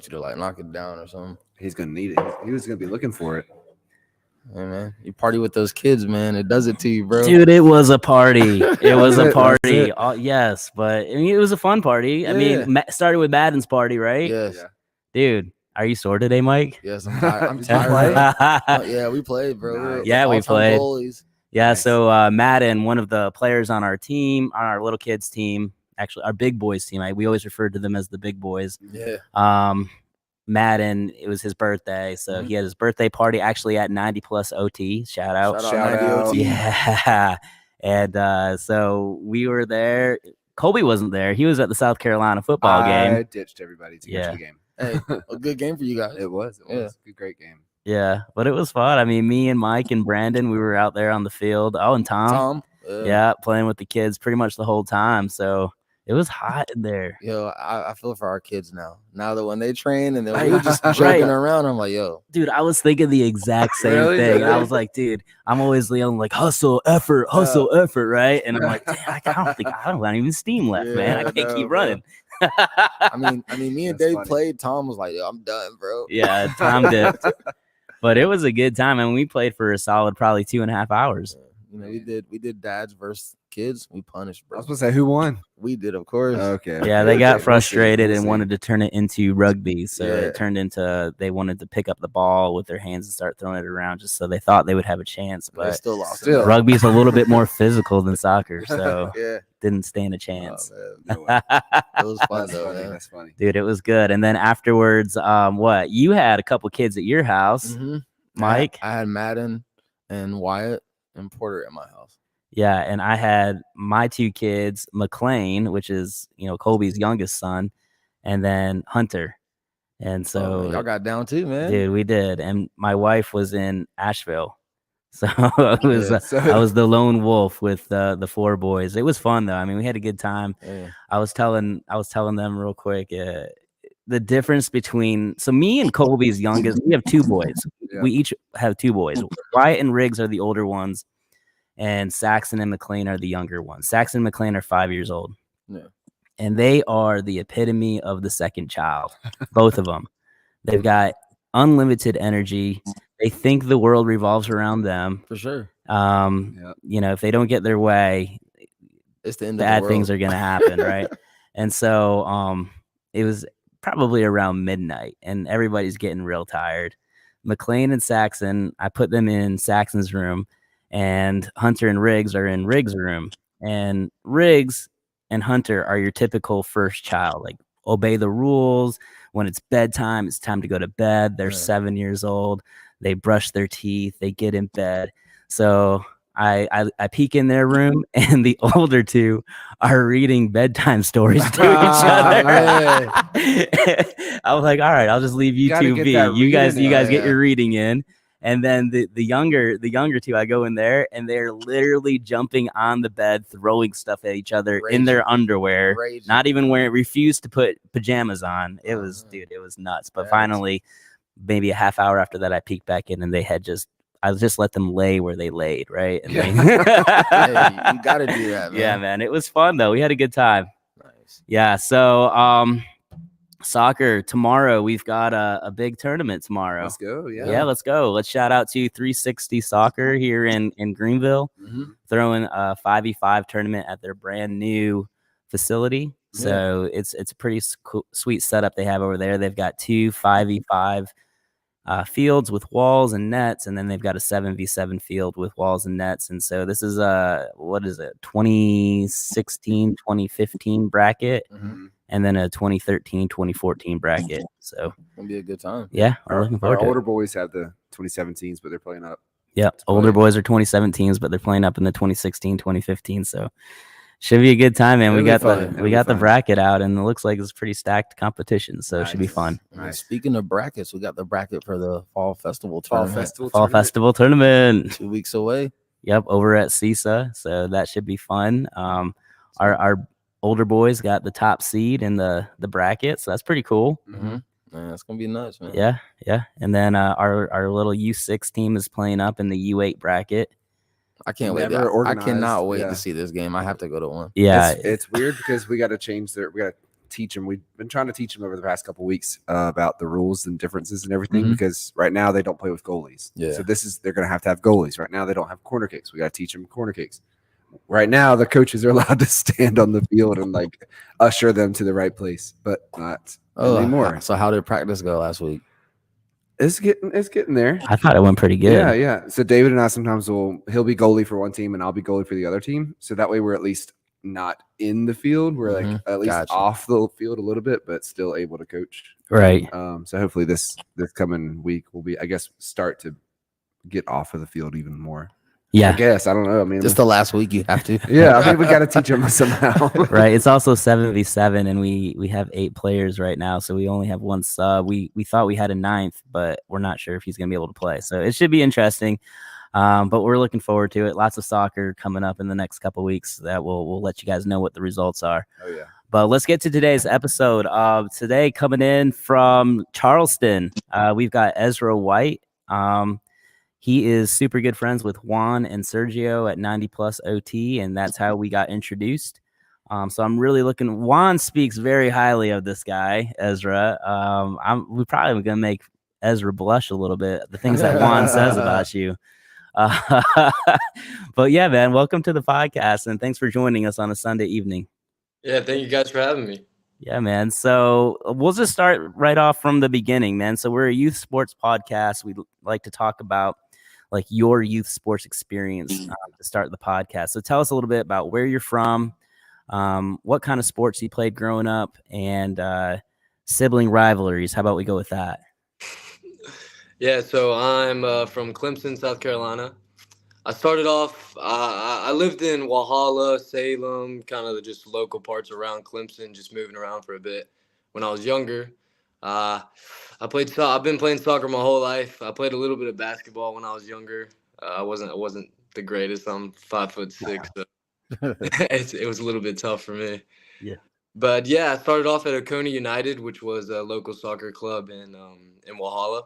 you to like knock it down or something. He's gonna need it. He was gonna be looking for it. Hey man, you party with those kids, man. It does it to you, bro. Dude, it was a party. It was a That's party. it. Yes, but I mean, it was a fun party. I mean, started with Madden's party, right? Yes. Yeah. Dude, are you sore today, Mike? Yes, I'm tired. I'm Did you tired. Yeah, we played, bro. Nice. Yeah, we all-time played. goalies. Yeah, Nice. so Madden, one of the players on our team, on our little kids team, actually our big boys team, we always referred to them as the big boys. Yeah. Madden, it was his birthday, so he had his birthday party actually at 90 Plus OT. Shout out. Shout 90 out. OT. Yeah. And so we were there. Colby wasn't there. He was at the South Carolina football I game. ditched everybody to Yeah. get to the game. Hey, a good game for you guys. It was. Yeah. A great game. Yeah, but it was fun. I mean, me and Mike and Brandon, we were out there on the field. Oh, and Tom. Yeah, playing with the kids pretty much the whole time. So it was hot in there. Yo, I feel for our kids now. Now that when they train and Right. we were just joking around, I'm like, yo. Dude, I was thinking the exact same Really? thing. I was like, dude, I'm always yelling like hustle, effort, right? And I'm like, damn, I don't have even steam left, man. I Yeah, can't keep bro. running. I mean, me and That's Dave funny. played. Tom was like, yo, I'm done, bro. Yeah, Tom did. But it was a good time, and we played for a solid probably 2.5 hours. You know, we did dads versus kids. We punished, I bro. was supposed to say who won. We did, of course. Okay. Yeah, they got We'll see. frustrated We'll and see. wanted to turn it into rugby. So Yeah. it turned into they wanted to pick up the ball with their hands and start throwing it around just so they thought they would have a chance. They But still lost. Still. rugby's a little bit more physical than soccer, so Yeah. didn't stand a Oh, chance. man. No way. It was fun That's though, funny. man. That's funny. Dude, it was good. And then afterwards, what? You had a couple kids at your house, Mhm. Mike? I had Madden and Wyatt and Porter at my house. Yeah, and I had my two kids, McLean, which is, Colby's youngest son, and then Hunter. And so y'all got down too, man. dude, we did. And my wife was in Asheville. So it was Yeah, so- I was the lone wolf with the four boys. It was fun though. I mean, we had a good time. Yeah. I was telling them real quick the difference between me and Colby's youngest, we have two boys. Yeah. We each have two boys. Wyatt and Riggs are the older ones, and Saxon and McLean are the younger ones. Saxon and McLean are 5 years old. Yeah. And they are the epitome of the second child, both of them. They've got unlimited energy. They think the world revolves around them. For sure. If they don't get their way, It's the end of the bad world. things are going to happen, right? And so it was probably around midnight, and everybody's getting real tired. McLean and Saxon, I put them in Saxon's room, and Hunter and Riggs are in Riggs' room. And Riggs and Hunter are your typical first child, like obey the rules. When it's bedtime, it's time to go to bed. They're Right. 7 years old. They brush their teeth. They get in bed. So I peek in their room, and the older two are reading bedtime stories to each other. man. I was like, all right, I'll just leave you Gotta two get be. that You guys reading in. get your reading in. And then the younger two, I go in there, and they're literally jumping on the bed, throwing stuff at each other in their underwear. Raging. Not even refused to put pajamas on. It was, dude, it was nuts. But That's- finally, maybe a half hour after that, I peeked back in, and I just let them lay where they laid, right? And Hey, you got to do that, man. yeah, man, it was fun though. We had a good time. Nice. Yeah. So, soccer tomorrow. We've got a big tournament tomorrow. Let's go. Yeah. Yeah, let's go. Let's shout out to 360 Soccer here in Greenville, Mhm. throwing a 5v5 tournament at their brand new facility. So it's a pretty sweet setup they have over there. They've got two 5v5 fields with walls and nets, and then they've got a 7v7 field with walls and nets. And so this is 2016, 2015 bracket, Mhm. and then a 2013, 2014 bracket. So Gonna be a good time. yeah, we're looking Our forward to it. older boys have the 2017s, but they're playing up. Yeah, older boys are 2017s, but they're playing up in the 2016, 2015. So should be a good time, man. It'll We be got fun. the It'll we be got the fun. bracket out, and it looks like it's pretty stacked competition. So it should be Nice. fun. And Nice. Speaking of brackets, we got the bracket for the fall festival Fall tournament. festival. Fall tournament. festival tournament. 2 weeks away. Yep, over at CISA. So that should be fun. Our older boys got the top seed in the bracket, so that's pretty cool. Mm-hmm. Man, it's gonna be nuts, man. Yeah. And then our little U6 team is playing up in the U8 bracket. I can't wait. Never I organized, cannot wait yeah. to see this game. I have to go to one. Yeah, It's weird because we got to change we got to teach them. We've been trying to teach them over the past couple weeks about the rules and differences and everything, because right now they don't play with goalies. Yeah. So they're going to have goalies. Right now they don't have corner kicks. We got to teach them corner kicks. Right now the coaches are allowed to stand on the field and like usher them to the right place, but not anymore. So how did practice go last week? It's getting there. I thought it went pretty good. Yeah. So David and I sometimes he'll be goalie for one team and I'll be goalie for the other team. So that way we're at least not in the field. We're like at least off the field a little bit, but still able to coach. Right. So hopefully this coming week will be, I guess, start to get off of the field even more. Yeah. I guess. I don't know. I mean, just the last week you have to. Yeah. I think we got to teach them somehow. Right. It's also 7v7 and we have 8 players right now. So we only have one sub. We thought we had a 9th, but we're not sure if he's going to be able to play. So it should be interesting. But we're looking forward to it. Lots of soccer coming up in the next couple of weeks that we'll let you guys know what the results are. Oh, yeah. But let's get to today's episode. Today coming in from Charleston, we've got Ezra White. He is super good friends with Juan and Sergio at 90 Plus OT, and that's how we got introduced. So I'm really looking. Juan speaks very highly of this guy, Ezra. We're probably going to make Ezra blush a little bit, the things that Juan says about you. But yeah, man, welcome to the podcast, and thanks for joining us on a Sunday evening. Yeah, thank you guys for having me. Yeah, man. So we'll just start right off from the beginning, man. So we're a youth sports podcast. We like to talk about like your youth sports experience to start the podcast. So tell us a little bit about where you're from, what kind of sports you played growing up, and sibling rivalries. How about we go with that? Yeah, so I'm from Clemson, South Carolina. I started off, I lived in Walhalla, Salem, kind of just local parts around Clemson, just moving around for a bit when I was younger. I've been playing soccer my whole life. I played a little bit of basketball when I was younger. I wasn't the greatest. I'm 5'6", so it was a little bit tough for me. Yeah. But yeah, I started off at Oconee United, which was a local soccer club in Walhalla.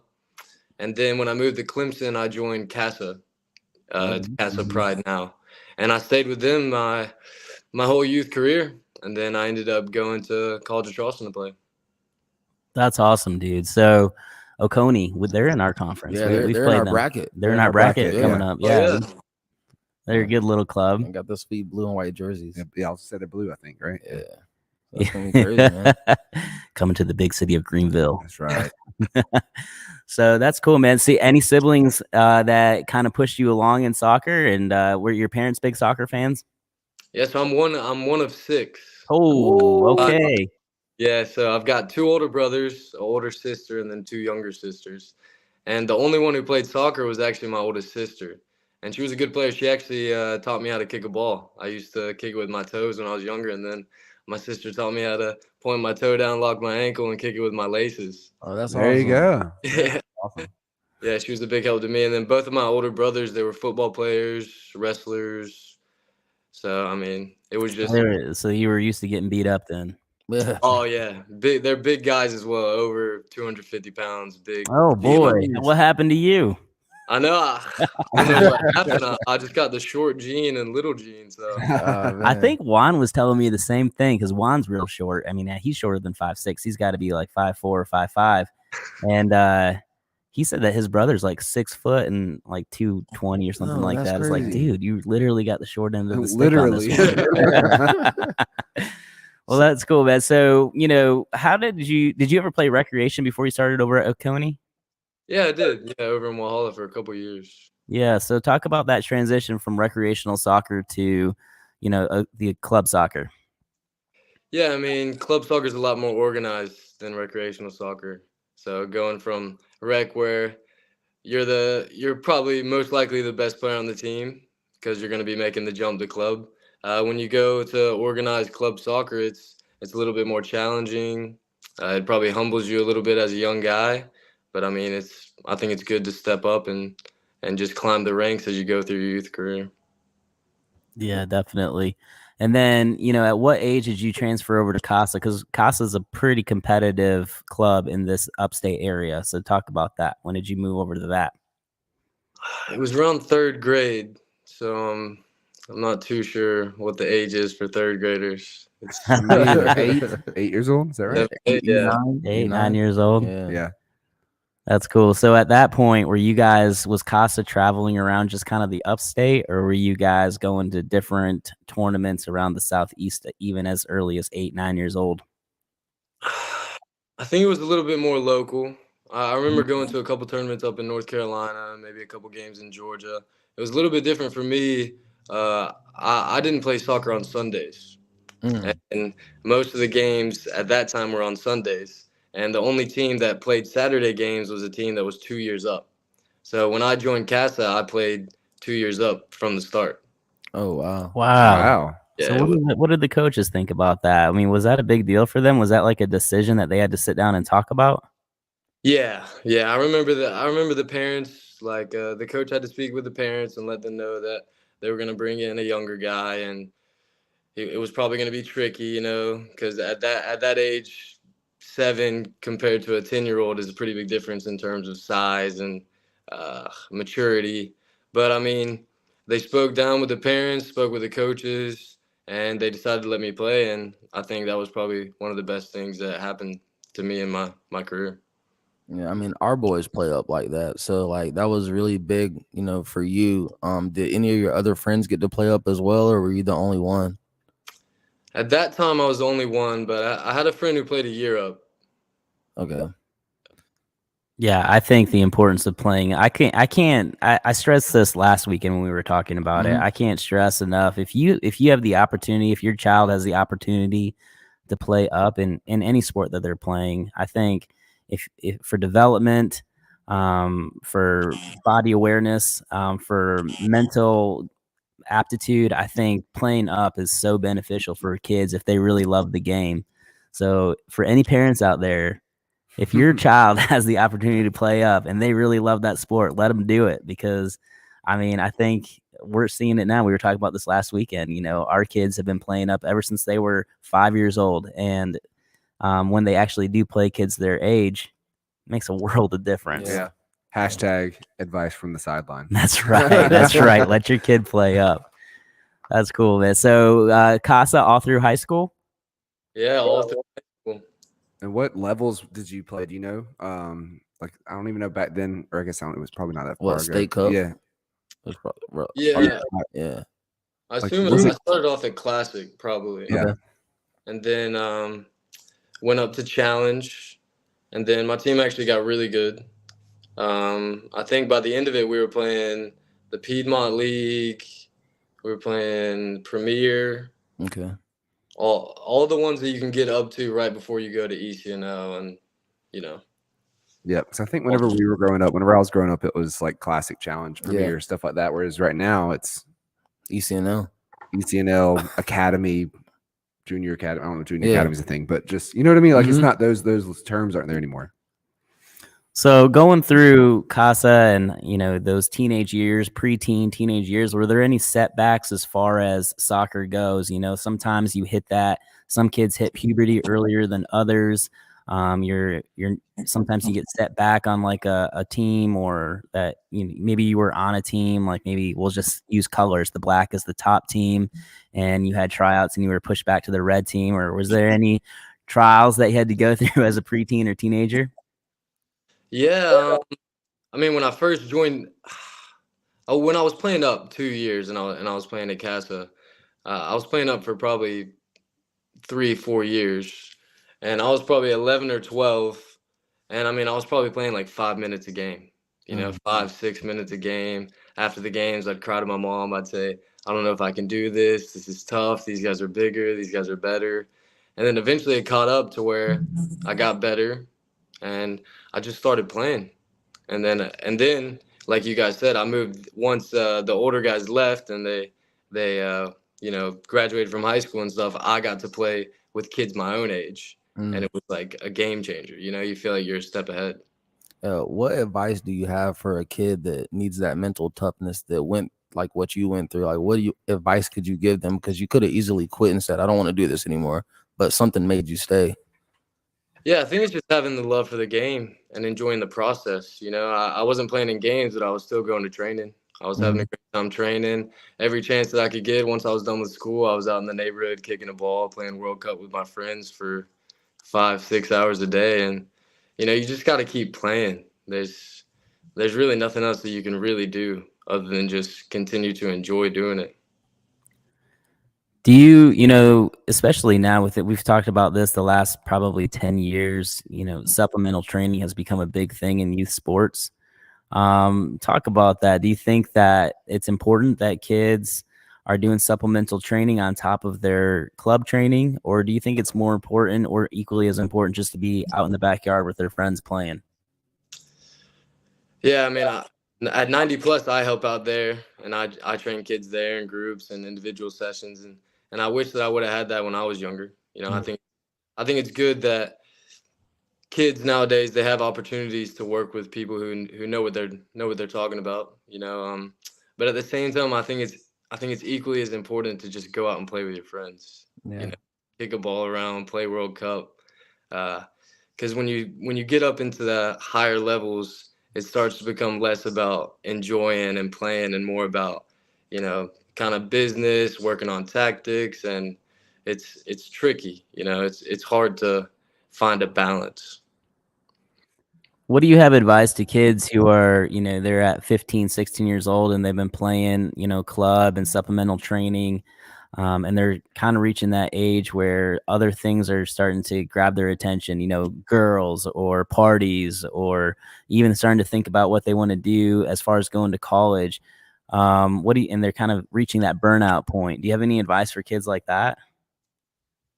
And then when I moved to Clemson, I joined CASA. It's CASA Pride now. And I stayed with them my whole youth career. And then I ended up going to College of Charleston to play. That's awesome, dude. So Oconee, they're in our conference. Yeah, We've they're played in our them. bracket. They're in our bracket yeah. coming up. Oh, Yeah. They're a good little club. They got those sweet blue and white jerseys. Yeah, I also said they're blue, I think, right? Yeah. That's gonna be crazy, man. Coming to the big city of Greenville. That's right. So that's cool, man. See, any siblings that kind of pushed you along in soccer, and were your parents big soccer fans? Yeah, so I'm one of 6. Oh, okay. Yeah, so I've got 2 older brothers, an older sister, and then 2 younger sisters. And the only one who played soccer was actually my oldest sister. And she was a good player. She actually taught me how to kick a ball. I used to kick it with my toes when I was younger, and then my sister taught me how to point my toe down, lock my ankle, and kick it with my laces. Oh, that's There awesome. you go. Yeah. Awesome. Yeah, she was a big help to me. And then both of my older brothers, they were football players, wrestlers. So, I mean, it was just So you were used to getting beat up then. Yeah. oh yeah, big. They're big guys as well, over 250 pounds, big. Oh boy, what happened to you? I know. I don't know what happened. I just got the short gene and little gene. So I think Juan was telling me the same thing because Juan's real short. I mean, he's shorter than 5'6". He's got to be like 5'4" or 5'5". And he said that his brother's like 6 foot and like 220 or something like that. It's like, dude, you literally got the short end of the stick on this one. Well, that's cool, man. So, how did you ever play recreation before you started over at Oconee? yeah, I did. Yeah, over in Walhalla for a couple years. Yeah. So talk about that transition from recreational soccer to, the club soccer. Yeah, I mean, club soccer is a lot more organized than recreational soccer. So going from rec where you're probably most likely the best player on the team because you're going to be making the jump to club. When you go to organized club soccer, it's a little bit more challenging. It probably humbles you a little bit as a young guy, but I mean, I think it's good to step up and just climb the ranks as you go through your youth career. Yeah, definitely. And then, at what age did you transfer over to CASA? Because CASA is a pretty competitive club in this upstate area. So talk about that. When did you move over to that? It was around 3rd grade. So I'm not too sure what the age is for third graders. It's Me either. 8 years old. Is that right? yeah. 8, 9 years old. Yeah. That's cool. So at that point, was Casa traveling around just kind of the upstate, or were you guys going to different tournaments around the Southeast even as early as 8, 9 years old? I think it was a little bit more local. I remember going to a couple tournaments up in North Carolina, maybe a couple games in Georgia. It was a little bit different for me. I didn't play soccer on Sundays. And most of the games at that time were on Sundays. And the only team that played Saturday games was a team that was 2 years up. So when I joined CASA, I played 2 years up from the start. Oh, wow. Wow. Yeah, So what did the coaches think about that? I mean, was that a big deal for them? Was that like a decision that they had to sit down and talk about? Yeah. I remember that. I remember the parents, like the coach had to speak with the parents and let them know that they were going to bring in a younger guy, and it was probably going to be tricky, because at that age, 7 compared to a 10-year-old is a pretty big difference in terms of size and maturity. But I mean, they spoke down with the parents, spoke with the coaches, and they decided to let me play. And I think that was probably one of the best things that happened to me in my career. Yeah, I mean, our boys play up like that. So, like, that was really big, for you. Did any of your other friends get to play up as well, or were you the only one? At that time, I was the only one, but I had a friend who played a year up. Okay. Yeah, I think the importance of playing. I stressed this last weekend when we were talking about it. I can't stress enough. If you have the opportunity, if your child has the opportunity to play up in any sport that they're playing, I think if for development, for body awareness, for mental aptitude, I think playing up is so beneficial for kids if they really love the game. So for any parents out there, if your child has the opportunity to play up and they really love that sport, let them do it, because I mean, I think we're seeing it now. We were talking about this last weekend. Our kids have been playing up ever since they were 5 years old. And when they actually do play kids their age, it makes a world of difference. Yeah. Hashtag advice from the sideline. That's right. That's right. Let your kid play up. That's cool, man. So CASA all through high school? Yeah, all through high school. And what levels did you play? Do you know? Like, I don't even know back then, or I guess it was probably not that far What, ago. state cup? Yeah. Yeah. I assume I started off at Classic probably. Yeah. Okay. And then went up to Challenge, and then my team actually got really good. I think by the end of it, we were playing the Piedmont League. We were playing Premier. Okay. All the ones that you can get up to right before you go to ECNL, and Yeah, so I think whenever I was growing up, it was like Classic, Challenge, Premier, stuff like that. Whereas right now it's ECNL Academy, Junior Academy. I don't know if Junior Academy is a thing, but just, you know what I mean? Like, it's not those terms aren't there anymore. So going through CASA and, those teenage years, preteen, teenage years, were there any setbacks as far as soccer goes? Sometimes you hit that. Some kids hit puberty earlier than others. Sometimes you get set back on like a team, or that maybe you were on a team, like maybe we'll just use colors. The black is the top team, and you had tryouts and you were pushed back to the red team. Or was there any trials that you had to go through as a preteen or teenager? Yeah, I mean, when I first joined, when I was playing up 2 years and I was playing at CASA, I was playing up for probably 3-4 years, and I was probably 11 or 12, and I mean, I was probably playing like 5 minutes a game, 5-6 minutes a game. After the games, I'd cry to my mom. I'd say, I don't know if I can do this. This is tough. These guys are bigger. These guys are better. And then eventually it caught up to where I got better, and I just started playing. And then, like you guys said, I moved once the older guys left and they graduated from high school and stuff. I got to play with kids my own age, and it was like a game changer. You feel like you're a step ahead. What advice do you have for a kid that needs that mental toughness that went like what you went through? Like, what advice could you give them? Because you could have easily quit and said, I don't want to do this anymore, but something made you stay. Yeah, I think it's just having the love for the game and enjoying the process. I wasn't playing in games, but I was still going to training. I was having a great time training. Every chance that I could get, once I was done with school, I was out in the neighborhood kicking a ball, playing World Cup with my friends for 5-6 hours a day. And, you just got to keep playing. There's really nothing else that you can really do other than just continue to enjoy doing it. Do you, especially now with it, we've talked about this the last probably 10 years, supplemental training has become a big thing in youth sports. Talk about that. Do you think that it's important that kids are doing supplemental training on top of their club training, or do you think it's more important or equally as important just to be out in the backyard with their friends playing? Yeah, I mean, at 90 plus, I help out there, and I train kids there in groups and individual sessions, and I wish that I would have had that when I was younger. I think it's good that kids nowadays, they have opportunities to work with people who know what they're talking about. But at the same time, I think it's equally as important to just go out and play with your friends. Yeah. Kick a ball around, play World Cup. Because when you get up into the higher levels, it starts to become less about enjoying and playing and more about, kind of business, working on tactics, and it's tricky. It's hard to find a balance. What do you have advice to kids who are, they're at 15, 16 years old and they've been playing, club and supplemental training, and they're kind of reaching that age where other things are starting to grab their attention, girls or parties, or even starting to think about what they want to do as far as going to college. And they're kind of reaching that burnout point. Do you have any advice for kids like that?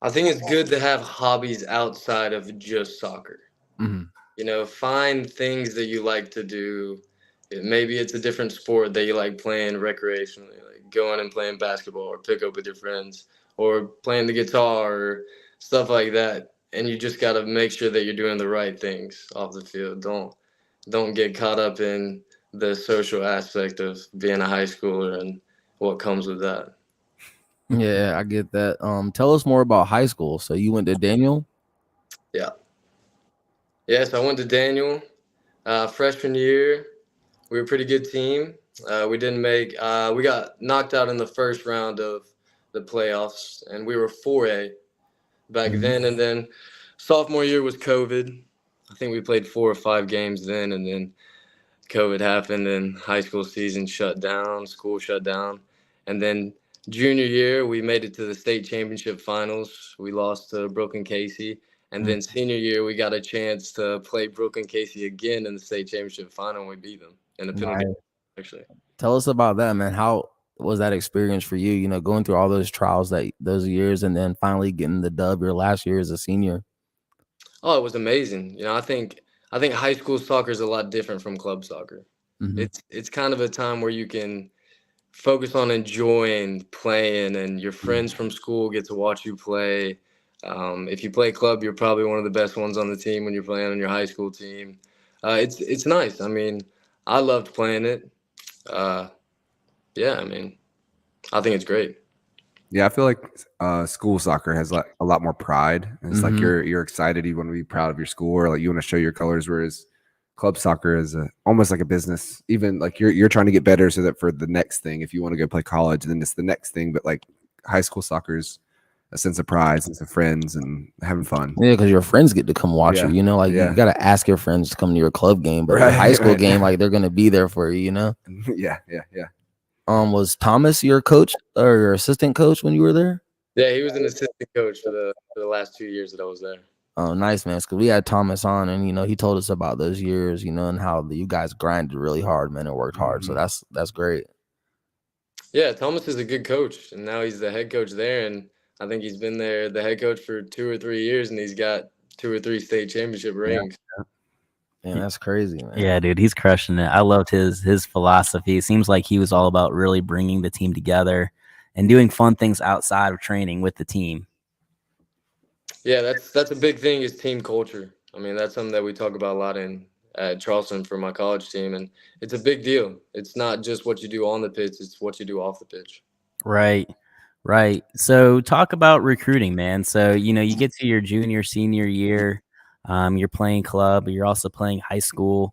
I think it's good to have hobbies outside of just soccer. Mm-hmm. Find things that you like to do. Maybe it's a different sport that you like playing recreationally, like going and playing basketball or pick up with your friends or playing the guitar or stuff like that. And you just got to make sure that you're doing the right things off the field. Don't get caught up in the social aspect of being a high schooler and what comes with that. Yeah, I get that. Tell us more about high school. So you went to Daniel? Yeah. Yes, I went to Daniel. Freshman year, we were a pretty good team. We got knocked out in the first round of the playoffs, and we were 4A back then. And then sophomore year was COVID. I think we played 4 or 5 games then, and then COVID happened, and high school season shut down, school shut down. And then junior year, we made it to the state championship finals. We lost to Brooke and Casey. And then senior year, we got a chance to play Brooke and Casey again in the state championship final, and we beat them in the penalty, actually. Tell us about that, man. How was that experience for you? Going through all those trials those years, and then finally getting the dub your last year as a senior. Oh, it was amazing. I think high school soccer is a lot different from club soccer. Mm-hmm. It's kind of a time where you can focus on enjoying playing, and your friends from school get to watch you play. If you play club, you're probably one of the best ones on the team when you're playing on your high school team. It's nice. I mean, I loved playing it. Yeah, I mean, I think it's great. Yeah, I feel like school soccer has like a lot more pride. And it's like you're excited, you want to be proud of your school, or like you want to show your colors. Whereas club soccer is almost like a business. Even like you're trying to get better so that for the next thing, if you want to go play college, then it's the next thing. But like high school soccer is a sense of pride, sense of friends, and having fun. Yeah, because your friends get to come watch you. You got to ask your friends to come to your club game, but your high school game, like they're gonna be there for you. Yeah. Was Thomas your coach or your assistant coach when you were there? Yeah, he was an assistant coach for the last 2 years that I was there. Oh, nice, man. Because we had Thomas on, and he told us about those years, and how you guys grinded really hard, man, and worked hard. So that's great. Yeah, Thomas is a good coach, and now he's the head coach there, and I think he's been there the head coach for 2 or 3 years, and he's got 2 or 3 state championship rings. Man, that's crazy, man. Yeah, dude, he's crushing it. I loved his philosophy. It seems like he was all about really bringing the team together and doing fun things outside of training with the team. Yeah, that's a big thing is team culture. I mean, that's something that we talk about a lot at Charleston for my college team, and it's a big deal. It's not just what you do on the pitch, it's what you do off the pitch. Right. So talk about recruiting, man. So, you get to your junior, senior year, you're playing club, but you're also playing high school.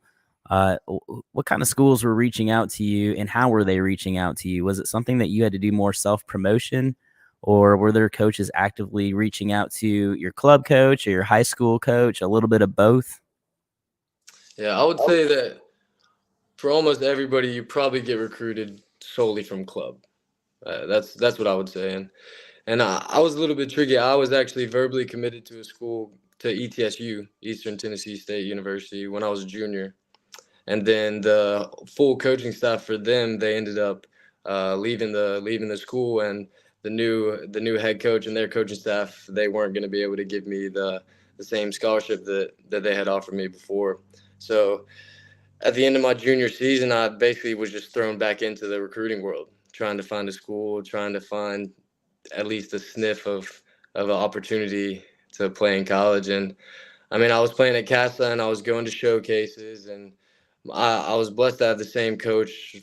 What kind of schools were reaching out to you, and how were they reaching out to you? Was it something that you had to do more self-promotion, or were there coaches actively reaching out to your club coach or your high school coach, a little bit of both? Yeah, I would say that for almost everybody, you probably get recruited solely from club. That's what I would say. And I was a little bit tricky. I was actually verbally committed to a school, to ETSU, Eastern Tennessee State University, when I was a junior. And then the full coaching staff for them, they ended up leaving the school, and the new head coach and their coaching staff, they weren't going to be able to give me the same scholarship that they had offered me before. So at the end of my junior season, I basically was just thrown back into the recruiting world, trying to find a school, trying to find at least a sniff of an opportunity to play in college. And I mean, I was playing at Casa, and I was going to showcases, and I was blessed to have the same coach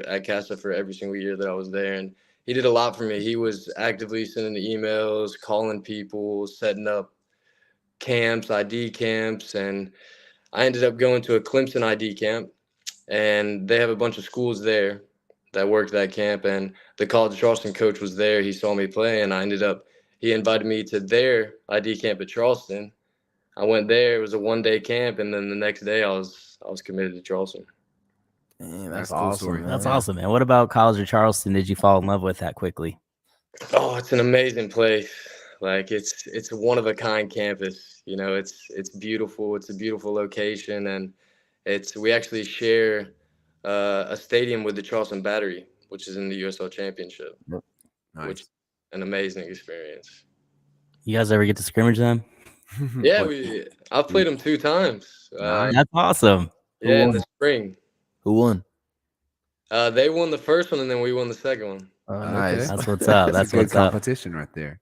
at Casa for every single year that I was there. And he did a lot for me. He was actively sending the emails, calling people, setting up camps, ID camps. And I ended up going to a Clemson ID camp, and they have a bunch of schools there that worked that camp. And the College of Charleston coach was there. He saw me play, and he invited me to their ID camp at Charleston. I went there. It was a 1-day camp, and then the next day I was committed to Charleston. Dang, That's that's a cool awesome. story. Man. That's awesome, man. What about College of Charleston? Did you fall in love with that quickly? Oh, it's an amazing place. Like it's a one of a kind campus. You know, it's beautiful. It's a beautiful location, and we actually share a stadium with the Charleston Battery, which is in the USL Championship, Nice. which is an amazing experience. You guys ever get to scrimmage them? Yeah, I've played them 2 times. That's awesome. Yeah, in the spring. Who won? They won the first one, and then we won the second one. Oh, Okay. nice. That's what's up. That's a good what's up. competition right there.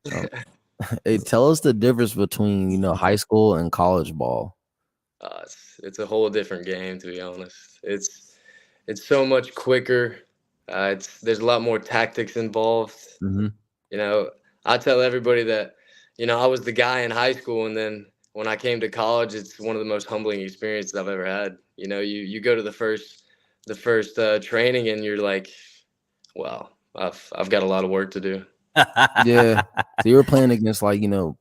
Hey, tell us the difference between high school and college ball. It's a whole different game, to be honest. It's so much quicker. There's a lot more tactics involved. Mm-hmm. You know, I tell everybody that, I was the guy in high school, and then when I came to college, it's one of the most humbling experiences I've ever had. You know, you go to the first training, and you're like, wow, I've got a lot of work to do. Yeah. So you were playing against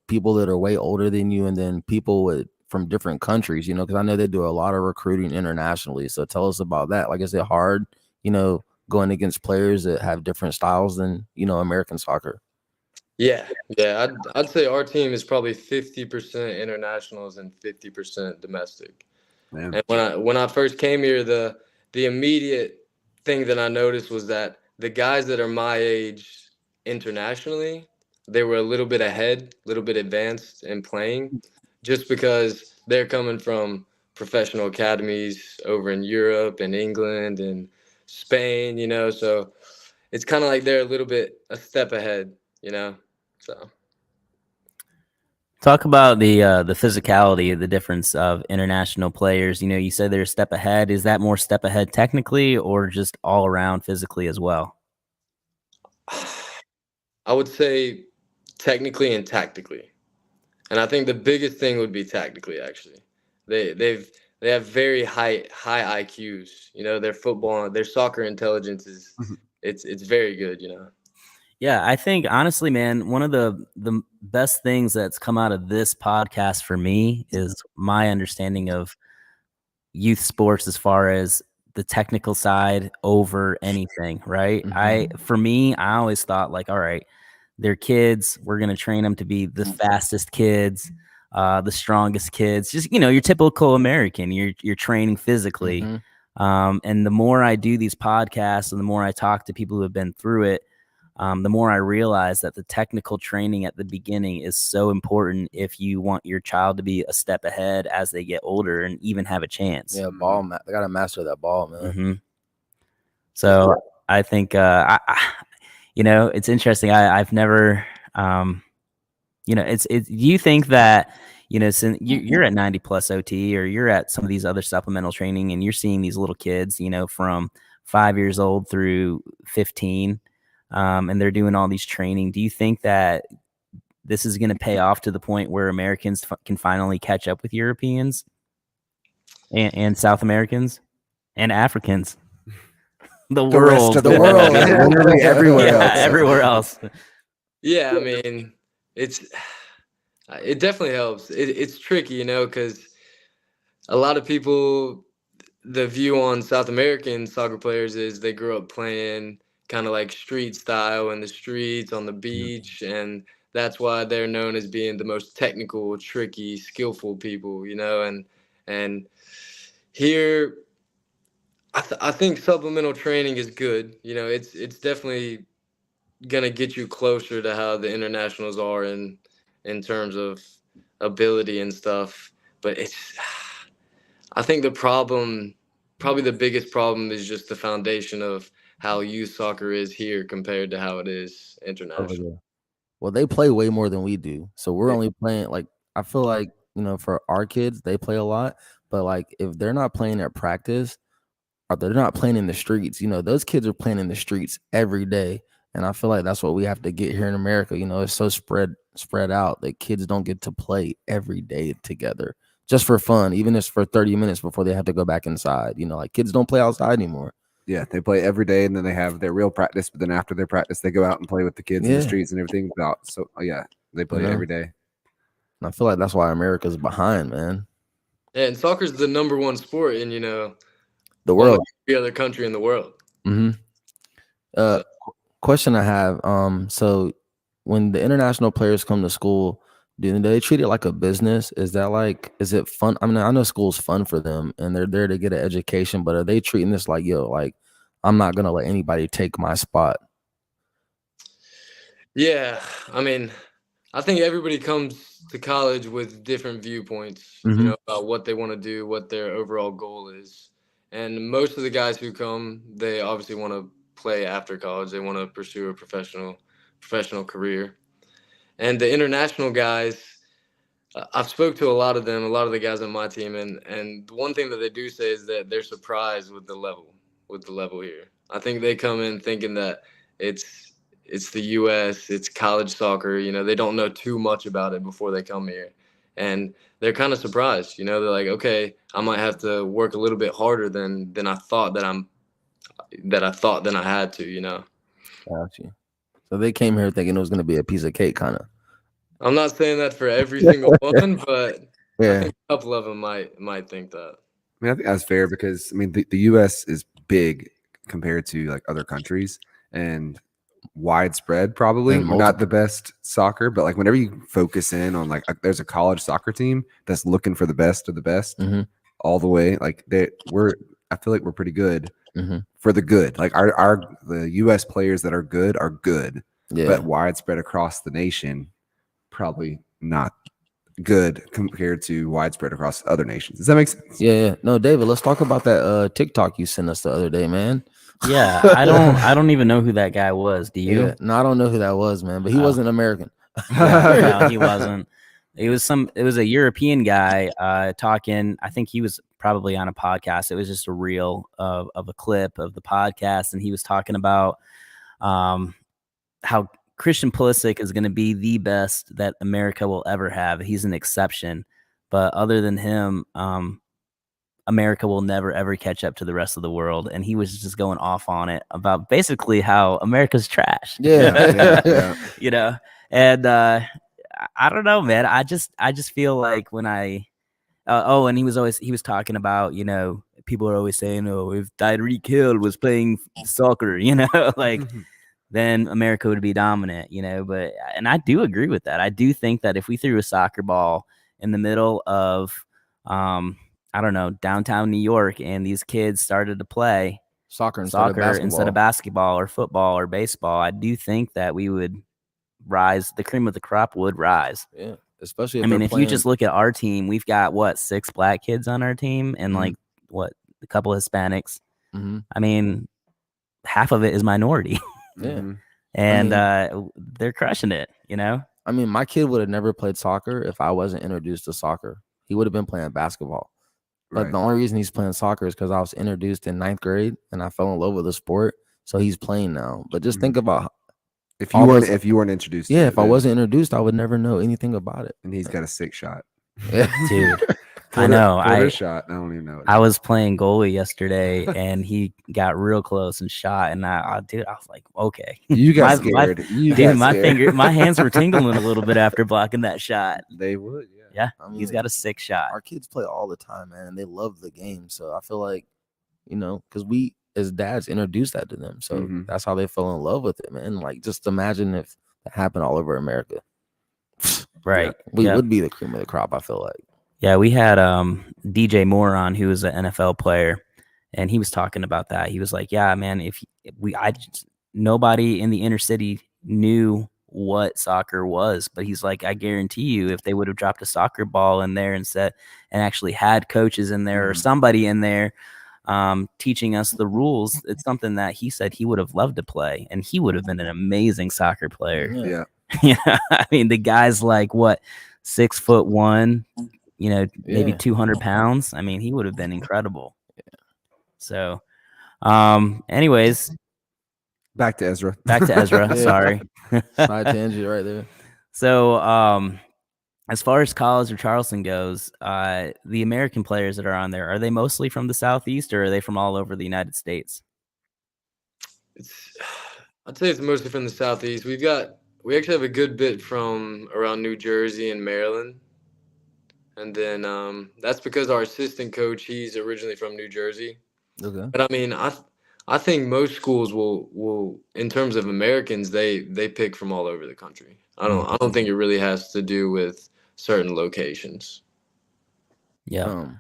people that are way older than you, and then people from different countries, because I know they do a lot of recruiting internationally. So tell us about that. Like, is it hard, going against players that have different styles than, American soccer? Yeah. I'd say our team is probably 50% internationals and 50% domestic. Man. And when I first came here, the immediate thing that I noticed was that the guys that are my age internationally, they were a little bit ahead, a little bit advanced in playing, just because they're coming from professional academies over in Europe and England and Spain, so it's kind of like they're a step ahead, so. Talk about the physicality, the difference of international players. You said they're a step ahead. Is that more step ahead technically, or just all around physically as well? I would say technically and tactically. And I think the biggest thing would be tactically, actually. They have very high IQs. Their soccer intelligence is it's very good, Yeah, I think honestly, man, one of the best things that's come out of this podcast for me is my understanding of youth sports as far as the technical side over anything, right? Mm-hmm. I always thought like, all right, they're kids. We're going to train them to be the fastest kids, the strongest kids, just, your typical American, you're training physically. Mm-hmm. And the more I do these podcasts and the more I talk to people who have been through it, the more I realize that the technical training at the beginning is so important if you want your child to be a step ahead as they get older and even have a chance. Yeah, ball. They got to master that ball, man. Mm-hmm. So I think, it's interesting. I've never, do you think that, since you're at 90 plus OT or you're at some of these other supplemental training and you're seeing these little kids, from 5 years old through 15, and they're doing all these training. Do you think that this is going to pay off to the point where Americans can finally catch up with Europeans and South Americans? And Africans. The The rest world. of the The world. world. Literally everywhere Yeah, else. everywhere else. Yeah, I mean, it definitely helps. It's tricky, because a lot of people, the view on South American soccer players is they grew up playing kind of like street style in the streets on the beach, and that's why they're known as being the most technical, tricky, skillful people, and here I think supplemental training is good. It's definitely gonna get you closer to how the internationals are in terms of ability and stuff. But I think probably the biggest problem is just the foundation of how youth soccer is here compared to how it is Over international. there. Well, they play way more than we do. So we're Yeah. only playing like I feel like, for our kids, they play a lot. But like if they're not playing at practice or they're not playing in the streets, those kids are playing in the streets every day. And I feel like that's what we have to get here in America. It's so spread out that kids don't get to play every day together just for fun, even if it's for 30 minutes before they have to go back inside. Like kids don't play outside anymore. Yeah, they play every day, and then they have their real practice. But then after their practice, they go out and play with the kids in the Yeah. streets and everything. So yeah, they play every day. And I feel like that's why America's behind, man. Yeah, and soccer's the number one sport in The world. almost every other country in the world. Mm-hmm. Question I have. So when the international players come to school, do they treat it like a business? Is it fun? I mean, I know school's fun for them and they're there to get an education, but are they treating this like, I'm not gonna let anybody take my spot? Yeah, I mean, I think everybody comes to college with different viewpoints, about what they want to do, what their overall goal is. And most of the guys who come, they obviously want to play after college. They want to pursue a professional career. And the international guys, I've spoke to a lot of them, a lot of the guys on my team, and the one thing that they do say is that they're surprised with the level here. I think they come in thinking that it's the U.S., it's college soccer. They don't know too much about it before they come here, and they're kind of surprised. They're like, okay, I might have to work a little bit harder than I thought that I had to. Got you. So they came here thinking it was gonna be a piece of cake, kind of. I'm not saying that for every single one, but I Yeah. think a couple of them might think that. I mean, I think that's fair because the U.S. is big compared to like other countries and widespread. Probably And we're not the best soccer, but like whenever you focus in on like there's a college soccer team that's looking for the best of the best all the way. Like I feel like we're pretty good for the good. Like the U.S. players that are good, Yeah. but widespread across the nation, probably not good compared to widespread across other nations. Does that make sense? Yeah. No, David, let's talk about that TikTok you sent us the other day, man. Yeah, I don't even know who that guy was. Do you? Yeah. No, I don't know who that was, man, but he wasn't American. No, he wasn't. It was a European guy talking. I think he was probably on a podcast. It was just a reel of a clip of the podcast, and he was talking about how Christian Pulisic is going to be the best that America will ever have. He's an exception, but other than him, America will never ever catch up to the rest of the world. And he was just going off on it about basically how America's trash. Yeah. And I don't know, man. I just feel like when I and he was talking about, people are always saying, oh, if Tyreek Hill was playing soccer, like then America would be dominant, and I do agree with that. I do think that if we threw a soccer ball in the middle of I don't know, downtown New York, and these kids started to play soccer instead of basketball or football or baseball, I do think that we would rise. The cream of the crop would rise. Yeah, especially if you just look at our team, we've got 6 black kids on our team and like a couple of Hispanics. I mean, half of it is minority. Yeah. And they're crushing it, I mean, my kid would have never played soccer if I wasn't introduced to soccer. He would have been playing basketball. But the only reason he's playing soccer is because I was introduced in 9th grade and I fell in love with the sport. So he's playing now. But just think about if you weren't introduced. Yeah, if I wasn't introduced, I would never know anything about it. And he's got a 6 shot. Yeah. Dude. I know. Quarter shot. I don't even know. I was playing goalie yesterday, and he got real close and shot. And I was like, okay. You got scared. My hands were tingling a little bit after blocking that shot. They would, yeah. Yeah, I mean, he's got a sick shot. Our kids play all the time, man, and they love the game. So I feel like, because we as dads introduced that to them, so that's how they fell in love with it, man. Like, just imagine if that happened all over America. Right. We would be the cream of the crop, I feel like. Yeah, we had DJ Moore on, who was an NFL player, and he was talking about that. He was like, "Yeah, man, nobody in the inner city knew what soccer was, but he's like, I guarantee you, if they would have dropped a soccer ball in there and actually had coaches in there or somebody in there teaching us the rules, it's something that he said he would have loved to play, and he would have been an amazing soccer player." Yeah. Yeah, I mean, the guy's like 6'1", maybe 200 pounds. I mean, he would have been incredible. So, anyways, back to Ezra. Sorry. Side tangent right there. So, as far as college or Charleston goes, the American players that are on there, are they mostly from the Southeast, or are they from all over the United States? I'd say it's mostly from the Southeast. We actually have a good bit from around New Jersey and Maryland. And then that's because our assistant coach, he's originally from New Jersey. Okay. But I mean, I think most schools will in terms of Americans, they pick from all over the country. I don't think it really has to do with certain locations. Yeah.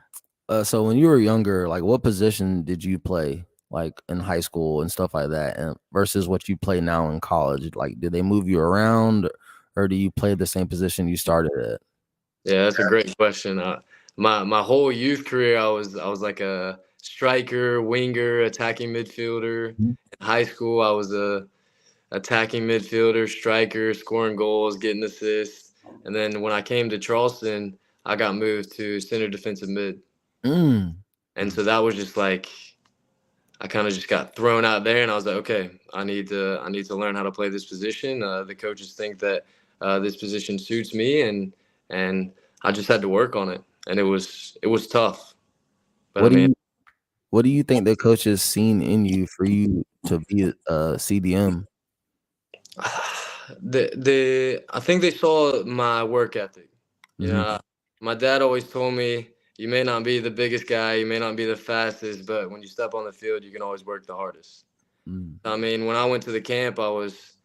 So when you were younger, like, what position did you play, like in high school and stuff like that, and versus what you play now in college? Like, did they move you around, or do you play the same position you started at? Yeah, that's a great question. My whole youth career, I was like a striker, winger, attacking midfielder. In high school, I was a attacking midfielder, striker, scoring goals, getting assists. And then when I came to Charleston, I got moved to center defensive mid. And so that was just like, I kind of just got thrown out there, and I was like, okay, I need to learn how to play this position. The coaches think that this position suits me, and I just had to work on it, and it was tough. But what do you think the coaches seen in you for you to be a CDM? I think they saw my work ethic. You know, my dad always told me, you may not be the biggest guy, you may not be the fastest, but when you step on the field, you can always work the hardest. I mean, when I went to the camp, I was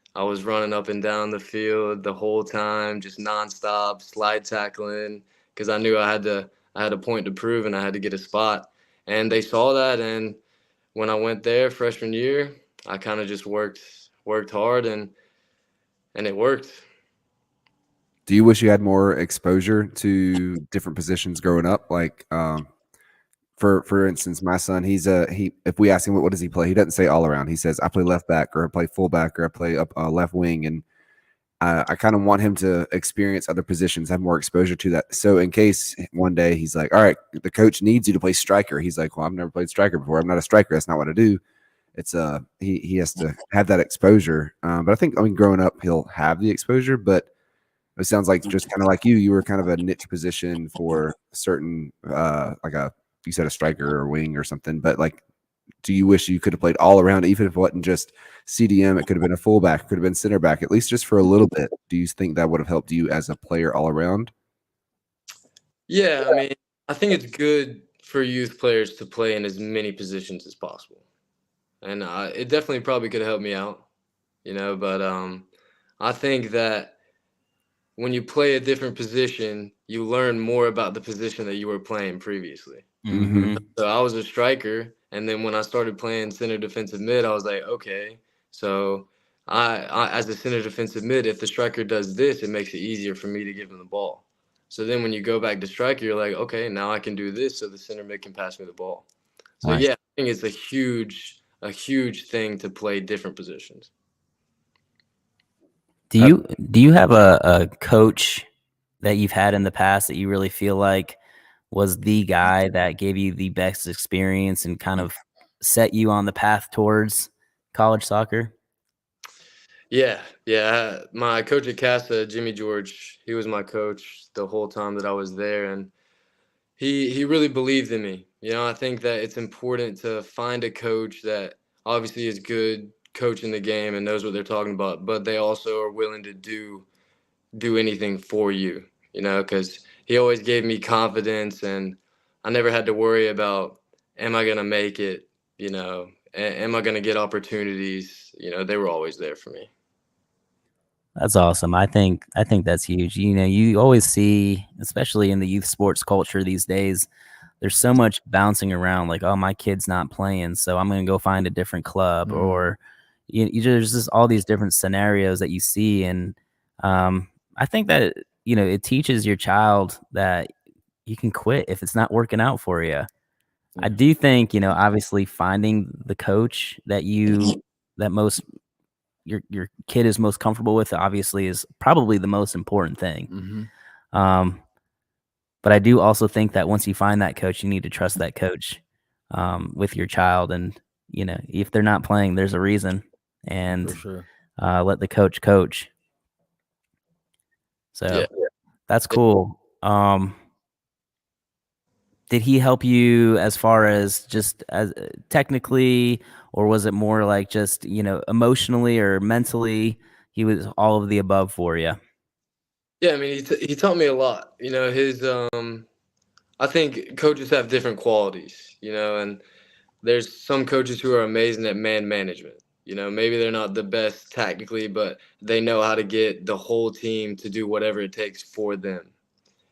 running up and down the field the whole time, just nonstop, slide tackling, because I knew I had a point to prove and I had to get a spot. And they saw that, and when I went there freshman year, I kind of just worked hard, and it worked. Do you wish you had more exposure to different positions growing up? Like, for instance, my son, if we ask him what does he play, he doesn't say all around. He says, I play left back, or I play full back, or I play up left wing. And I kind of want him to experience other positions, have more exposure to that. So in case one day he's like, all right, the coach needs you to play striker. He's like, well, I've never played striker before. I'm not a striker. That's not what I do. It's he has to have that exposure. But I think, growing up, he'll have the exposure, but it sounds like just kind of like you were kind of a niche position for a certain, you said a striker or wing or something, but like, do you wish you could have played all around, even if it wasn't just CDM? It could have been a fullback, could have been center back, at least just for a little bit. Do you think that would have helped you as a player all around? Yeah, I mean, I think it's good for youth players to play in as many positions as possible. And it definitely probably could help me out, but I think that when you play a different position, you learn more about the position that you were playing previously. So I was a striker, and then when I started playing center defensive mid, I was like, okay, so I as a center defensive mid, if the striker does this, it makes it easier for me to give him the ball. So then when you go back to striker, you're like, okay, now I can do this, so the center mid can pass me the ball. So yeah, I think it's a huge thing to play different positions. Do you have a coach that you've had in the past that you really feel like was the guy that gave you the best experience and kind of set you on the path towards college soccer? Yeah. My coach at Casa, Jimmy George, he was my coach the whole time that I was there, and he really believed in me. You know, I think that it's important to find a coach that obviously is good coaching the game and knows what they're talking about, but they also are willing to do anything for you, you know, because he always gave me confidence and I never had to worry about, am I going to make it, you know, am I going to get opportunities? You know, they were always there for me. That's awesome. I think that's huge. You know, you always see, especially in the youth sports culture these days, there's so much bouncing around like, oh, my kid's not playing, so I'm going to go find a different club, or there's just all these different scenarios that you see. And I think that, you know, it teaches your child that you can quit if it's not working out for you. I do think, you know, obviously finding the coach that your kid is most comfortable with, obviously, is probably the most important thing. But I do also think that once you find that coach, you need to trust that coach with your child. And, you know, if they're not playing, there's a reason, and let the coach coach. So that's cool. Did he help you as far as just as technically, or was it more like just, you know, emotionally or mentally? He was all of the above for you. Yeah, I mean, he taught me a lot. You know, I think coaches have different qualities, you know, and there's some coaches who are amazing at man management. You know, maybe they're not the best tactically, but they know how to get the whole team to do whatever it takes for them.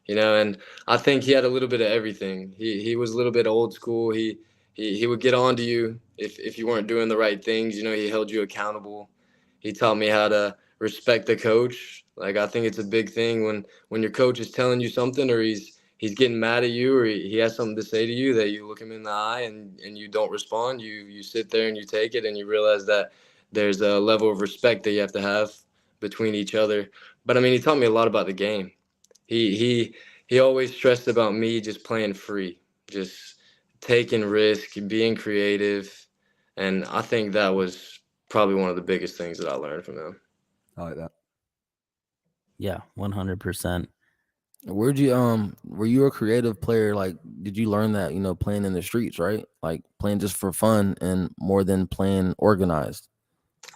You know, and I think he had a little bit of everything. He was a little bit old school. He would get on to you if you weren't doing the right things. You know, he held you accountable. He taught me how to respect the coach. Like, I think it's a big thing when your coach is telling you something, or he's getting mad at you, or he has something to say to you, that you look him in the eye and you don't respond. You sit there and you take it, and you realize that there's a level of respect that you have to have between each other. But I mean, he taught me a lot about the game. He always stressed about me just playing free, just taking risk, being creative, and I think that was probably one of the biggest things that I learned from him. I like that. Yeah, 100%. Where'd you were you a creative player? Like, did you learn that, you know, playing in the streets, right? Like playing just for fun and more than playing organized?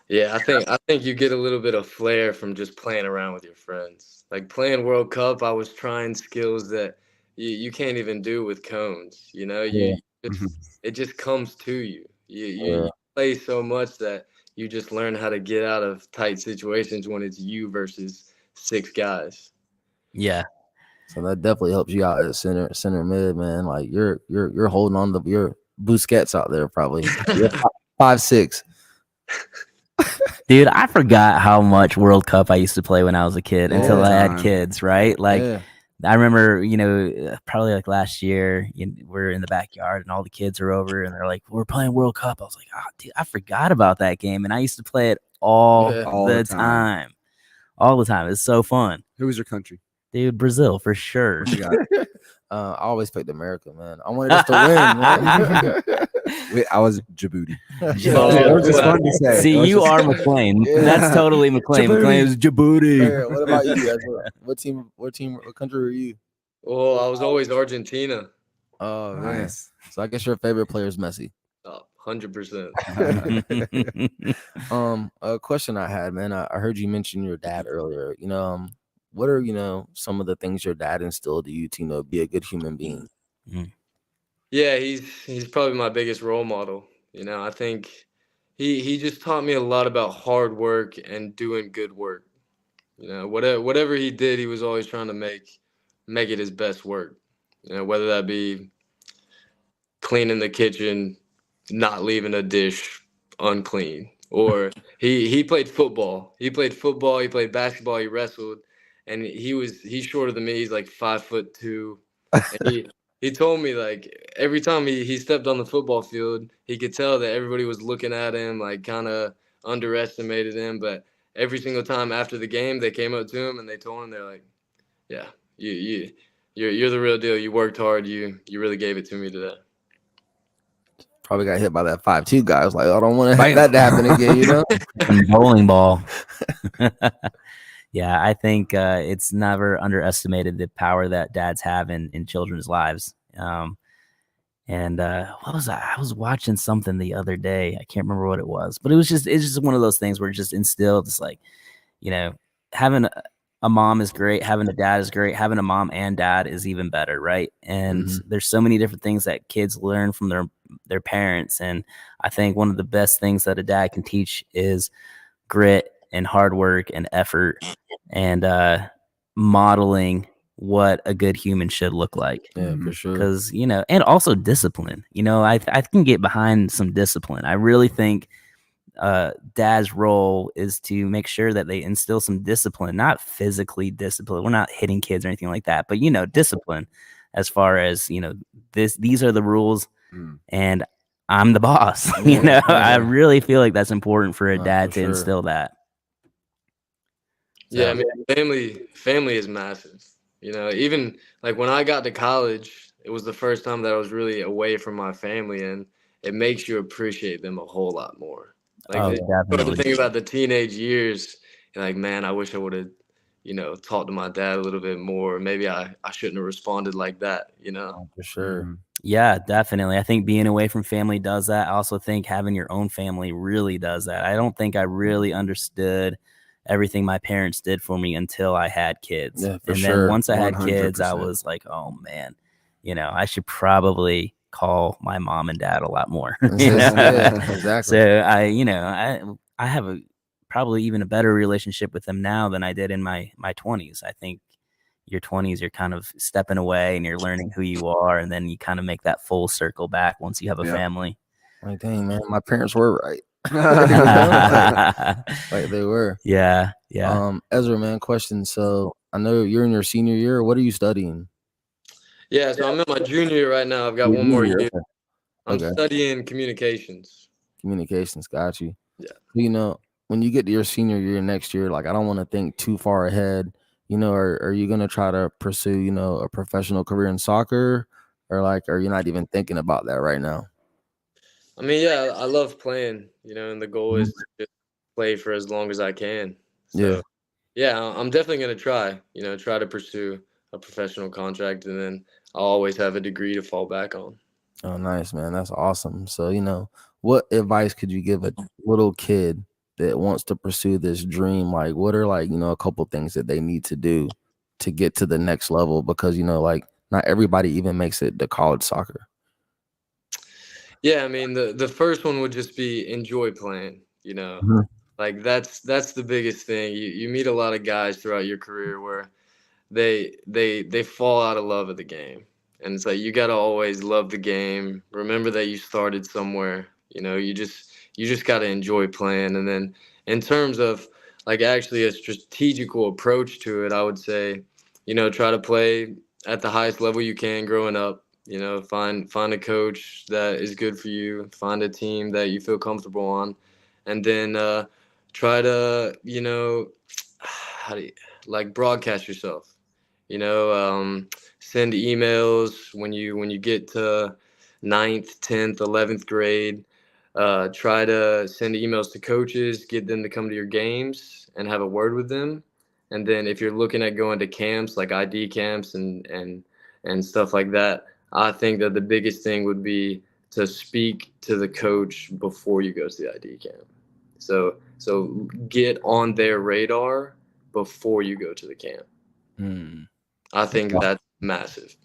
Yeah, I think you get a little bit of flair from just playing around with your friends. Like playing World Cup, I was trying skills that you can't even do with cones. You know, it just comes to you. You play so much that you just learn how to get out of tight situations when it's you versus 6 guys. Yeah. So that definitely helps you out at center mid, man. Like you're holding on to your Busquets out there, probably. You're 5'6". Dude, I forgot how much World Cup I used to play when I was a kid until I had kids, right? Like, I remember, you know, probably like last year, we're in the backyard and all the kids are over and they're like, we're playing World Cup. I was like, oh, dude, I forgot about that game. And I used to play it all the time. All the time. It's so fun. Who was your country? Dude, Brazil, for sure. I always picked America, man. I wanted us to win, man. I was Djibouti. It was just fun to say. See, you are McLean. That's totally McLean. McLean is Djibouti. Hey, what about you, Ezra? What country are you? Well, I was always Argentina. Oh, nice. So I guess your favorite player is Messi. 100%. A question I had, man. I heard you mention your dad earlier. You know, what are, you know, some of the things your dad instilled to you to, you know, be a good human being? Yeah, he's probably my biggest role model. You know, I think he just taught me a lot about hard work and doing good work. You know, whatever he did, he was always trying to make it his best work. You know, whether that be cleaning the kitchen, not leaving a dish unclean, or he played football. He played basketball, he wrestled, and he's shorter than me. He's like 5'2", and he told me, like, every time he stepped on the football field, he could tell that everybody was looking at him, like, kind of underestimated him. But every single time after the game, they came up to him and they told him, they're like, yeah, you're the real deal. You worked hard. You really gave it to me today. Probably got hit by that 5'2" guy. I was like, I don't want to have that to happen again, you know? Bowling ball. Yeah, I think it's never underestimated the power that dads have in children's lives. And what was I was watching something the other day. I can't remember what it was, but it's just one of those things where it just instilled. It's like, having a mom is great, having a dad is great, having a mom and dad is even better, right? And there's so many different things that kids learn from their parents, and I think one of the best things that a dad can teach is grit and hard work and effort, and modeling what a good human should look like. Yeah, for sure. Because and also discipline. I can get behind some discipline. I really think dad's role is to make sure that they instill some discipline, not physically discipline. We're not hitting kids or anything like that, but discipline as far as these are the rules and I'm the boss. I really feel like that's important for a dad to instill that. Yeah, I mean, family is massive. Even like when I got to college, it was the first time that I was really away from my family, and it makes you appreciate them a whole lot more. Like, definitely. Think about the teenage years, and like, man, I wish I would have, talked to my dad a little bit more. Maybe I shouldn't have responded like that, For sure. Yeah, definitely. I think being away from family does that. I also think having your own family really does that. I don't think I really understood everything my parents did for me until I had kids. Yeah, for and sure. then once I had 100%. kids, I was like, oh man, I should probably call my mom and dad a lot more. Yeah, exactly. So I have probably even a better relationship with them now than I did in my 20s. I think your 20s, you're kind of stepping away and you're learning who you are, and then you kind of make that full circle back once you have a family. Like, dang, man, my parents were right. Like they were. Yeah. Ezra, man, question. So I know you're in your senior year. What are you studying? Yeah, so I'm in my junior year right now. I've got one more year. Okay. I'm studying communications. Communications, got you. Yeah. When you get to your senior year next year, like I don't want to think too far ahead. Are you gonna try to pursue, a professional career in soccer, or like are you not even thinking about that right now? I mean, yeah, I love playing, and the goal is to just play for as long as I can. So, yeah, I'm definitely going to try to pursue a professional contract, and then I'll always have a degree to fall back on. Oh, nice, man. That's awesome. So, what advice could you give a little kid that wants to pursue this dream? Like, what are a couple things that they need to do to get to the next level? Because, not everybody even makes it to college soccer. Yeah, I mean, the first one would just be enjoy playing, Like that's the biggest thing. You meet a lot of guys throughout your career where they fall out of love of the game. And it's like you got to always love the game. Remember that you started somewhere. You just got to enjoy playing. And then in terms of like actually a strategical approach to it, I would say, try to play at the highest level you can growing up. Find a coach that is good for you. Find a team that you feel comfortable on, and then try to how do you broadcast yourself. Send emails when you get to 9th, 10th, 11th grade. Try to send emails to coaches, get them to come to your games and have a word with them. And then if you're looking at going to camps like ID camps and stuff like that, I think that the biggest thing would be to speak to the coach before you go to the ID camp. So get on their radar before you go to the camp. I think that's massive.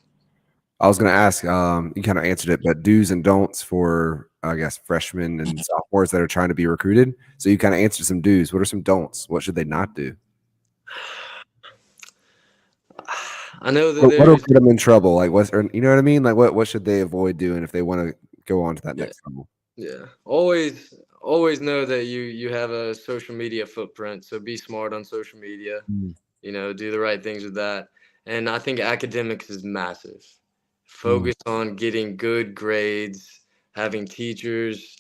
I was going to ask, you kind of answered it, but do's and don'ts for, I guess, freshmen and sophomores that are trying to be recruited. So you kind of answered some do's. What are some don'ts? What should they not do? I know that what will put them in trouble? Like, you know what I mean? Like, what should they avoid doing if they want to go on to that next level? Yeah, always know that you have a social media footprint. So be smart on social media. Do the right things with that. And I think academics is massive. Focus on getting good grades, having teachers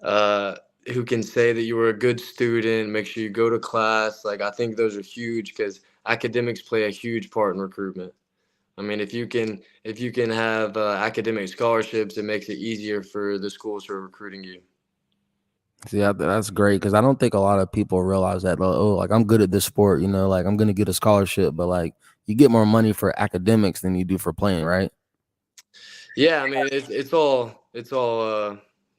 who can say that you were a good student. Make sure you go to class. Like I think those are huge because academics play a huge part in recruitment. I mean, if you can have academic scholarships, it makes it easier for the schools who are recruiting you. Yeah, that's great because I don't think a lot of people realize that. Like I'm good at this sport, like I'm gonna get a scholarship, but like you get more money for academics than you do for playing, right? Yeah, I mean it's all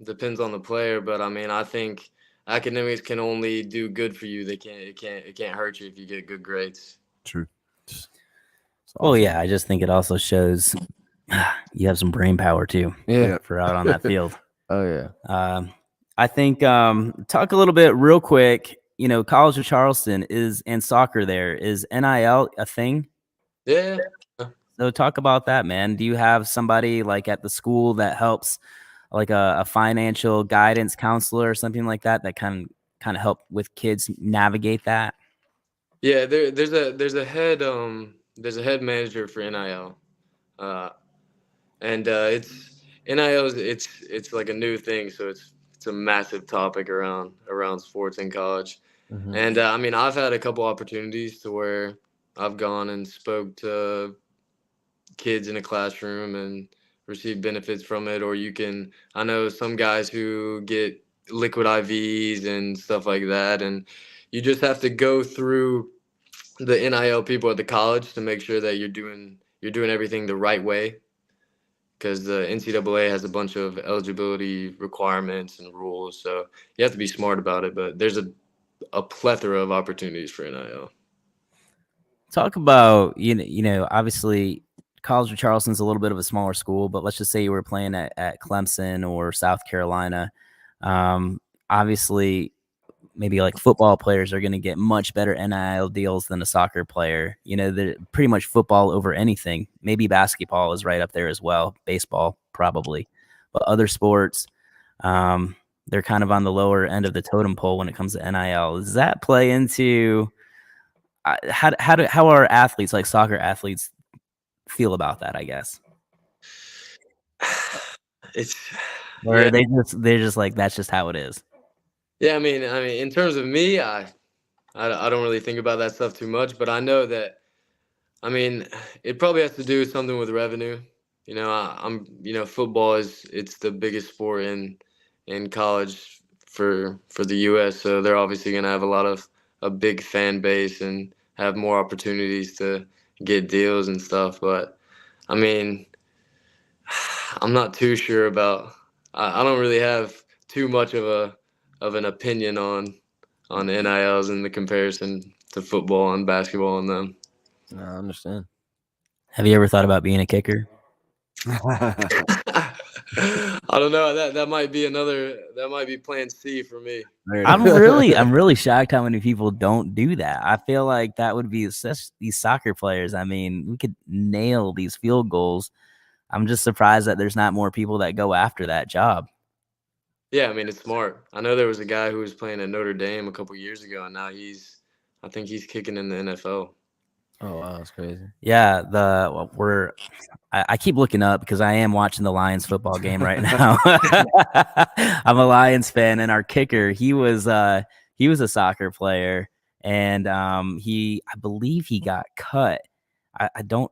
depends on the player, but I mean I think academics can only do good for you. It can't hurt you if you get good grades. True. It's Well, awesome. yeah, I just think it also shows you have some brain power too Yeah. for out on that field. Oh yeah. I think talk a little bit real quick. You know, College of Charleston and soccer there. Is NIL a thing? Yeah. So talk about that, man. Do you have somebody like at the school that helps, like a financial guidance counselor or something like that kind of help with kids navigate that? Yeah, there's a head manager for NIL. And it's NIL is it's like a new thing, so it's a massive topic around sports in college. Mhm. And I mean, I've had a couple opportunities to where I've gone and spoke to kids in a classroom and received benefits from it. Or I know some guys who get liquid IVs and stuff like that, and you just have to go through the NIL people at the college to make sure that you're doing everything the right way, because the NCAA has a bunch of eligibility requirements and rules. So you have to be smart about it. But there's a plethora of opportunities for NIL. Talk about obviously College of Charleston's a little bit of a smaller school, but let's just say you were playing at Clemson or South Carolina. Obviously, maybe like football players are going to get much better NIL deals than a soccer player. You know, they're pretty much football over anything. Maybe basketball is right up there as well. Baseball, probably. But other sports, they're kind of on the lower end of the totem pole when it comes to NIL. Does that play into how are athletes, like soccer athletes, feel about that, I guess? It's Or yeah. they're just like, that's just how it is. Yeah, I mean, in terms of me, I don't really think about that stuff too much, but I know that, I mean, it probably has to do with something with revenue. Football it's the biggest sport in college for the U.S., so they're obviously going to have a big fan base and have more opportunities to get deals and stuff. But I mean, I'm not too sure about. I don't really have too much of an opinion on NILs in the comparison to football and basketball and them. No, I understand. Have you ever thought about being a kicker? I don't know. That might be plan C for me. I'm really shocked how many people don't do that. I feel like that would be such these soccer players. I mean, we could nail these field goals. I'm just surprised that there's not more people that go after that job. Yeah, I mean, it's smart. I know there was a guy who was playing at Notre Dame a couple years ago, and now I think he's kicking in the NFL. Oh wow, that's crazy. Yeah, I keep looking up because I am watching the Lions football game right now. I'm a Lions fan, and our kicker, he was a soccer player, and I believe he got cut. I'm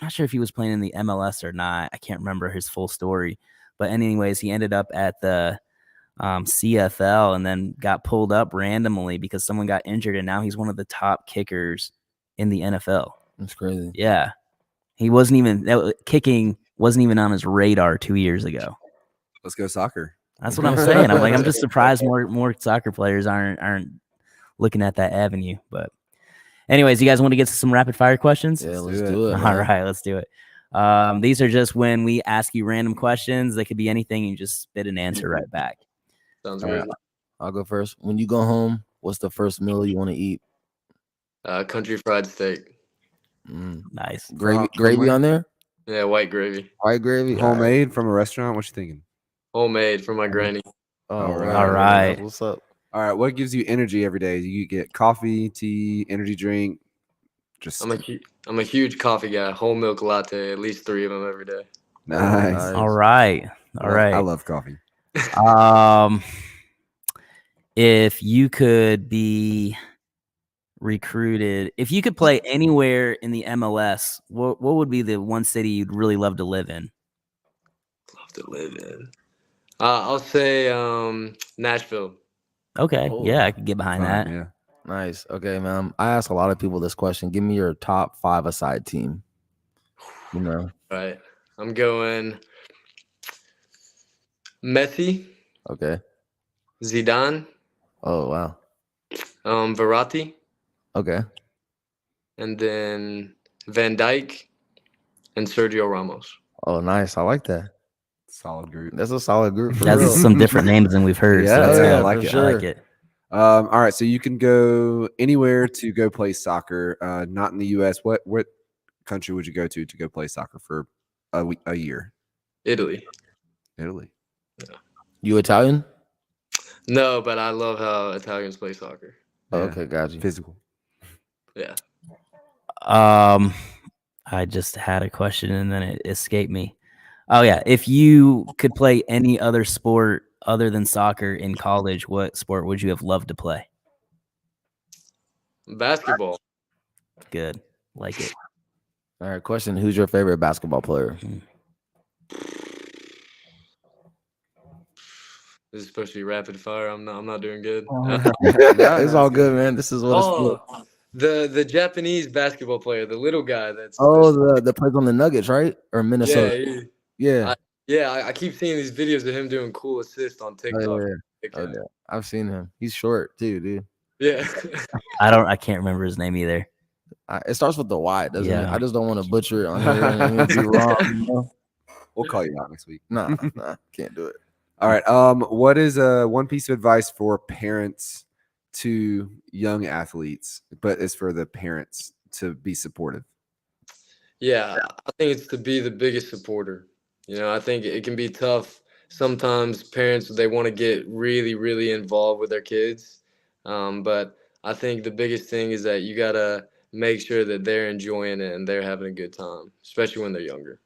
not sure if he was playing in the MLS or not. I can't remember his full story, but anyways, he ended up at the CFL and then got pulled up randomly because someone got injured, and now he's one of the top kickers in the NFL. That's crazy. Yeah. Kicking wasn't even on his radar 2 years ago. Let's go soccer. That's what I'm saying. I'm just surprised more soccer players aren't looking at that avenue. But anyways, you guys want to get to some rapid fire questions? Yeah, let's do it. All right, let's do it. These are just when we ask you random questions. They could be anything. You just spit an answer right back. Sounds good. I'll go first. When you go home, what's the first meal you want to eat? Country fried steak. Nice. Gravy on there? Yeah, white gravy. White gravy? Homemade from a restaurant? What you thinking? Homemade from my granny. All right. What's up? All right. What gives you energy every day? You get coffee, tea, energy drink? Just I'm a huge coffee guy. Whole milk latte, at least 3 of them every day. nice. All right. I love coffee. If you could be recruited, if you could play anywhere in the MLS, what would be the one city you'd really love to live in? Love to live in. I'll say Nashville. Okay. Oh, yeah, I could get behind that. Yeah. Nice. Okay, man. I ask a lot of people this question. Give me your top 5 aside team. You know. Right. I'm going Messi, Okay. Zidane, Oh wow. Verratti, Okay. and then Van Dijk and Sergio Ramos. Oh nice. I like that. Solid group. That's a solid group for That's real. some different names than we've heard. Yeah, so that's yeah, good. I like for it. I like sure. it. All right, so you can go anywhere to go play soccer. Not in the U.S. What country would you go to go play soccer for a year? Italy. Italy. You Italian? No, but I love how Italians play soccer. Oh, Yeah. okay, got you. Physical. Yeah. I just had a question and then it escaped me. Oh yeah, if you could play any other sport other than soccer in college, what sport would you have loved to play? Basketball. Good, like it. All right, question. Who's your favorite basketball player? This is supposed to be rapid fire. I'm not doing good. It's all good, man. This is what it's for. The Japanese basketball player, the little guy that's The plays on the Nuggets, right? Or Minnesota? Yeah. I keep seeing these videos of him doing cool assists on TikTok. Oh, yeah. I've seen him. He's short too, dude. Yeah. I can't remember his name either. It starts with the Y, doesn't it? Yeah. I just don't want to butcher it on here and be wrong. You know? We'll call you out next week. Nah, can't do it. All right. What is one piece of advice for parents to young athletes, but it's for the parents to be supportive? Yeah, I think it's to be the biggest supporter. You know, I think it can be tough. Sometimes parents, they want to get really, really involved with their kids. But I think the biggest thing is that you got to make sure that they're enjoying it and they're having a good time, especially when they're younger.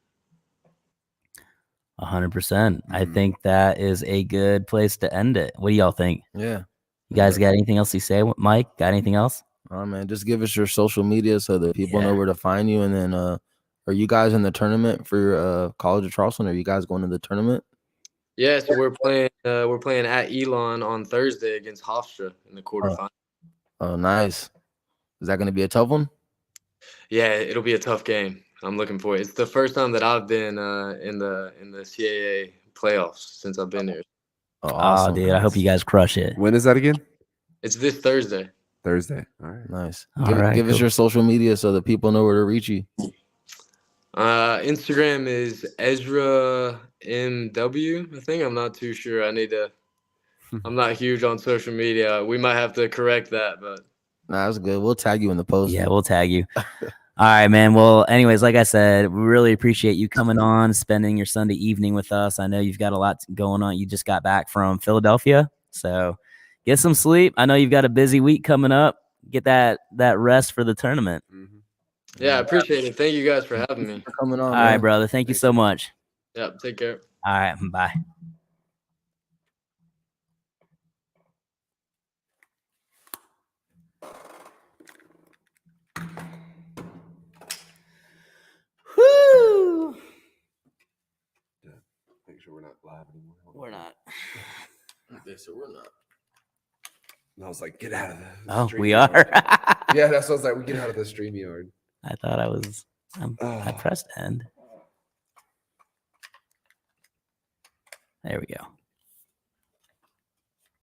100%. I think that is a good place to end it. What do y'all think? Yeah. You guys got anything else to say? Mike, got anything else? Oh man, just give us your social media so that people know where to find you. And then are you guys in the tournament for College of Charleston? Are you guys going to the tournament? Yeah, so we're playing at Elon on Thursday against Hofstra in the quarterfinal. Oh, nice. Is that going to be a tough one? Yeah, it'll be a tough game. I'm looking for it. It's the first time that I've been in the CAA playoffs since I've been here. Oh, awesome. Dude, I hope you guys crush it. When is that again? It's this Thursday. Thursday. All right. Nice. All right, give us cool. your social media so that people know where to reach you. Instagram is Ezra MW. I think. I'm not too sure. I'm not huge on social media. We might have to correct that, but Nah, that's good. We'll tag you in the post. Yeah, we'll tag you. All right, man. Well, anyways, like I said, we really appreciate you coming on, spending your Sunday evening with us. I know you've got a lot going on. You just got back from Philadelphia, so get some sleep. I know you've got a busy week coming up. Get that rest for the tournament. yeah, I appreciate it. Thank you guys for having me. For coming on. All man. right, brother. Thank you so much. Yep, take care. All right, bye. Woo! Make sure we're not live anymore. We're not. Okay, so we're not. And I was like, get out of the Oh, stream we yard. are. Yeah, that's what I was like. We get out of the stream yard. I thought I was. I pressed end. There we go.